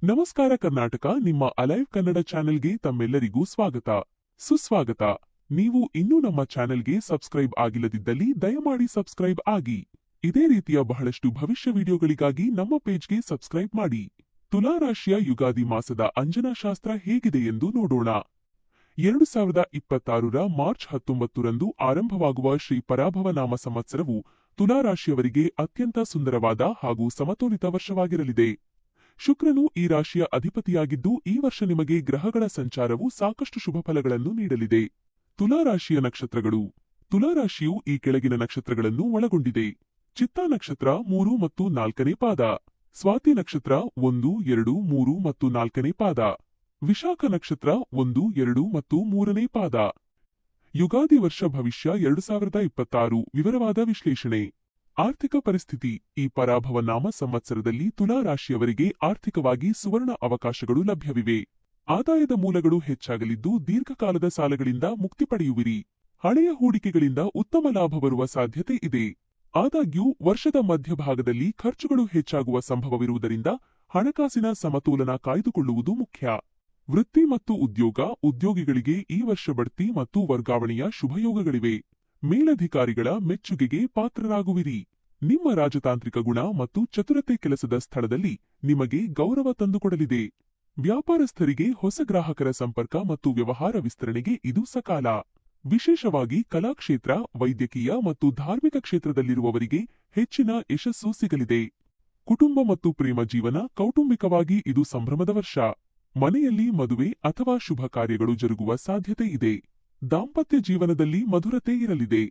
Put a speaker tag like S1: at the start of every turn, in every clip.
S1: ನಮಸ್ಕಾರ ಕರ್ನಾಟಕ. ನಿಮ್ಮ ಅಲೈವ್ ಕನ್ನಡ ಚಾನೆಲ್ಗೆ ತಮ್ಮೆಲ್ಲರಿಗೂ ಸ್ವಾಗತ, ಸುಸ್ವಾಗತ. ನೀವು ಇನ್ನೂ ನಮ್ಮ ಚಾನೆಲ್ಗೆ ಸಬ್ಸ್ಕ್ರೈಬ್ ಆಗಿಲ್ಲದಿದ್ದಲ್ಲಿ ದಯಮಾಡಿ ಸಬ್ಸ್ಕ್ರೈಬ್ ಆಗಿ. ಇದೇ ರೀತಿಯ ಬಹಳಷ್ಟು ಭವಿಷ್ಯ ವಿಡಿಯೋಗಳಿಗಾಗಿ ನಮ್ಮ ಪೇಜ್ಗೆ ಸಬ್ಸ್ಕ್ರೈಬ್ ಮಾಡಿ. ತುಲಾ ರಾಶಿಯ ಯುಗಾದಿ ಮಾಸದ ಅಂಜನಾಶಾಸ್ತ್ರ ಹೇಗಿದೆ ಎಂದು ನೋಡೋಣ. 2026ರ ಮಾರ್ಚ್ 19ರಂದು ಆರಂಭವಾಗುವ ಶ್ರೀ ಪರಾಭವ ನಾಮ ಸಂವತ್ಸರವು ತುಲಾ ರಾಶಿಯವರಿಗೆ ಅತ್ಯಂತ ಸುಂದರವಾದ ಹಾಗೂ ಸಮತೋಲಿತ ವರ್ಷವಾಗಿರಲಿದೆ. ಶುಕ್ರನು ಈ ರಾಶಿಯ ಅಧಿಪತಿಯಾಗಿದ್ದು ಈ ವರ್ಷ ನಿಮಗೆ ಗ್ರಹಗಳ ಸಂಚಾರವು ಸಾಕಷ್ಟು ಶುಭ ಫಲಗಳನ್ನು ನೀಡಲಿದೆ. ತುಲಾ ರಾಶಿಯ ನಕ್ಷತ್ರಗಳು. ತುಲಾ ರಾಶಿಯು ಈ ಕೆಳಗಿನ ನಕ್ಷತ್ರಗಳನ್ನು ಒಳಗೊಂಡಿದೆ: ಚಿತ್ತಾ ನಕ್ಷತ್ರ 3 ಮತ್ತು 4ನೇ ಪಾದ, ಸ್ವಾತಿ ನಕ್ಷತ್ರ 1, 2, 3 ಮತ್ತು 4ನೇ ಪಾದ, ವಿಶಾಖ ನಕ್ಷತ್ರ 1, 2 ಮತ್ತು 3ನೇ ಪಾದ. ಯುಗಾದಿ ವರ್ಷ ಭವಿಷ್ಯ 2026 ವಿವರವಾದ ವಿಶ್ಲೇಷಣೆ. ಆರ್ಥಿಕ ಪರಿಸ್ಥಿತಿ. ಈ ಪರಾಭವ ನಾಮ ಸಂವತ್ಸರದಲ್ಲಿ ತುಲಾ ರಾಶಿಯವರಿಗೆ ಆರ್ಥಿಕವಾಗಿ ಸುವರ್ಣ ಅವಕಾಶಗಳು ಲಭ್ಯವಿವೆ. ಆದಾಯದ ಮೂಲಗಳು ಹೆಚ್ಚಾಗಲಿದ್ದು ದೀರ್ಘಕಾಲದ ಸಾಲಗಳಿಂದ ಮುಕ್ತಿ ಪಡೆಯುವಿರಿ. ಹಳೆಯ ಹೂಡಿಕೆಗಳಿಂದ ಉತ್ತಮ ಲಾಭ ಬರುವ ಸಾಧ್ಯತೆ ಇದೆ. ಆದಾಗ್ಯೂ ವರ್ಷದ ಮಧ್ಯಭಾಗದಲ್ಲಿ ಖರ್ಚುಗಳು ಹೆಚ್ಚಾಗುವ ಸಂಭವವಿರುವುದರಿಂದ ಹಣಕಾಸಿನ ಸಮತೋಲನ ಕಾಯ್ದುಕೊಳ್ಳುವುದು ಮುಖ್ಯ. ವೃತ್ತಿ ಮತ್ತು ಉದ್ಯೋಗ. ಉದ್ಯೋಗಿಗಳಿಗೆ ಈ ವರ್ಷ ಬಡ್ತಿ ಮತ್ತು ವರ್ಗಾವಣೆಯ ಶುಭಯೋಗಗಳಿವೆ. ಮೇಲಧಿಕಾರಿಗಳ ಮೆಚ್ಚುಗೆಗೆ ಪಾತ್ರರಾಗುವಿರಿ. ನಿಮ್ಮ ರಾಜತಾಂತ್ರಿಕ ಗುಣ ಮತ್ತು ಚತುರತೆ ಕೆಲಸದ ಸ್ಥಳದಲ್ಲಿ ನಿಮಗೆ ಗೌರವ ತಂದುಕೊಡಲಿದೆ. ವ್ಯಾಪಾರಸ್ಥರಿಗೆ ಹೊಸ ಗ್ರಾಹಕರ ಸಂಪರ್ಕ ಮತ್ತು ವ್ಯವಹಾರ ವಿಸ್ತರಣೆಗೆ ಇದು ಸಕಾಲ. ವಿಶೇಷವಾಗಿ ಕಲಾಕ್ಷೇತ್ರ, ವೈದ್ಯಕೀಯ ಮತ್ತು ಧಾರ್ಮಿಕ ಕ್ಷೇತ್ರದಲ್ಲಿರುವವರಿಗೆ ಹೆಚ್ಚಿನ ಯಶಸ್ಸು ಸಿಗಲಿದೆ. ಕುಟುಂಬ ಮತ್ತು ಪ್ರೇಮ ಜೀವನ. ಕೌಟುಂಬಿಕವಾಗಿ ಇದು ಸಂಭ್ರಮದ ವರ್ಷ. ಮನೆಯಲ್ಲಿ ಮದುವೆ ಅಥವಾ ಶುಭ ಕಾರ್ಯಗಳು ಜರುಗುವ ಸಾಧ್ಯತೆ ಇದೆ. ದಾಂಪತ್ಯ ಜೀವನದಲ್ಲಿ ಮಧುರತೆ ಇರಲಿದೆ.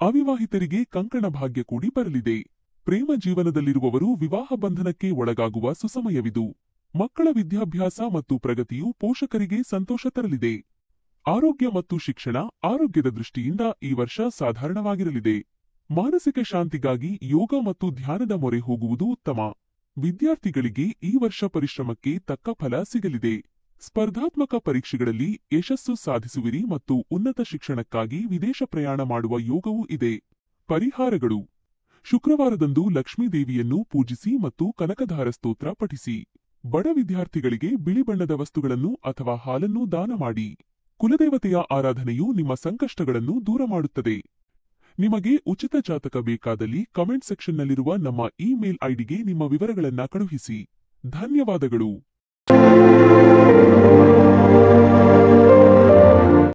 S1: ಅವಿವಾಹಿತರಿಗೆ ಕಂಕಣ ಭಾಗ್ಯ ಕೂಡಿ ಬರಲಿದೆ. ಪ್ರೇಮ ಜೀವನದಲ್ಲಿರುವವರು ವಿವಾಹ ಬಂಧನಕ್ಕೆ ಒಳಗಾಗುವ ಸುಸಮಯವಿದು. ಮಕ್ಕಳ ವಿದ್ಯಾಭ್ಯಾಸ ಮತ್ತು ಪ್ರಗತಿಯು ಪೋಷಕರಿಗೆ ಸಂತೋಷ ತರಲಿದೆ. ಆರೋಗ್ಯ ಮತ್ತು ಶಿಕ್ಷಣ. ಆರೋಗ್ಯದ ದೃಷ್ಟಿಯಿಂದ ಈ ವರ್ಷ ಸಾಧಾರಣವಾಗಿರಲಿದೆ. ಮಾನಸಿಕ ಶಾಂತಿಗಾಗಿ ಯೋಗ ಮತ್ತು ಧ್ಯಾನದ ಮೊರೆ ಹೋಗುವುದು ಉತ್ತಮ. ವಿದ್ಯಾರ್ಥಿಗಳಿಗೆ ಈ ವರ್ಷ ಪರಿಶ್ರಮಕ್ಕೆ ತಕ್ಕ ಫಲ ಸಿಗಲಿದೆ. ಸ್ಪರ್ಧಾತ್ಮಕ ಪರೀಕ್ಷೆಗಳಲ್ಲಿ ಯಶಸ್ಸು ಸಾಧಿಸುವಿರಿ ಮತ್ತು ಉನ್ನತ ಶಿಕ್ಷಣಕ್ಕಾಗಿ ವಿದೇಶ ಪ್ರಯಾಣ ಮಾಡುವ ಯೋಗವೂ ಇದೆ. ಪರಿಹಾರಗಳು. ಶುಕ್ರವಾರದಂದು ಲಕ್ಷ್ಮೀದೇವಿಯನ್ನು ಪೂಜಿಸಿ ಮತ್ತು ಕನಕಧಾರ ಸ್ತೋತ್ರ ಪಠಿಸಿ. ಬಡ ವಿದ್ಯಾರ್ಥಿಗಳಿಗೆ ಬಿಳಿ ಬಣ್ಣದ ವಸ್ತುಗಳನ್ನು ಅಥವಾ ಹಾಲನ್ನು ದಾನ ಮಾಡಿ. ಕುಲದೇವತೆಯ ಆರಾಧನೆಯು ನಿಮ್ಮ ಸಂಕಷ್ಟಗಳನ್ನು ದೂರ ಮಾಡುತ್ತದೆ. ನಿಮಗೆ ಉಚಿತ ಜಾತಕ ಬೇಕಾದಲ್ಲಿ ಕಮೆಂಟ್ ಸೆಕ್ಷನ್ನಲ್ಲಿರುವ ನಮ್ಮ ಇಮೇಲ್ ಐಡಿಗೆ ನಿಮ್ಮ ವಿವರಗಳನ್ನು ಕಳುಹಿಸಿ. ಧನ್ಯವಾದಗಳು.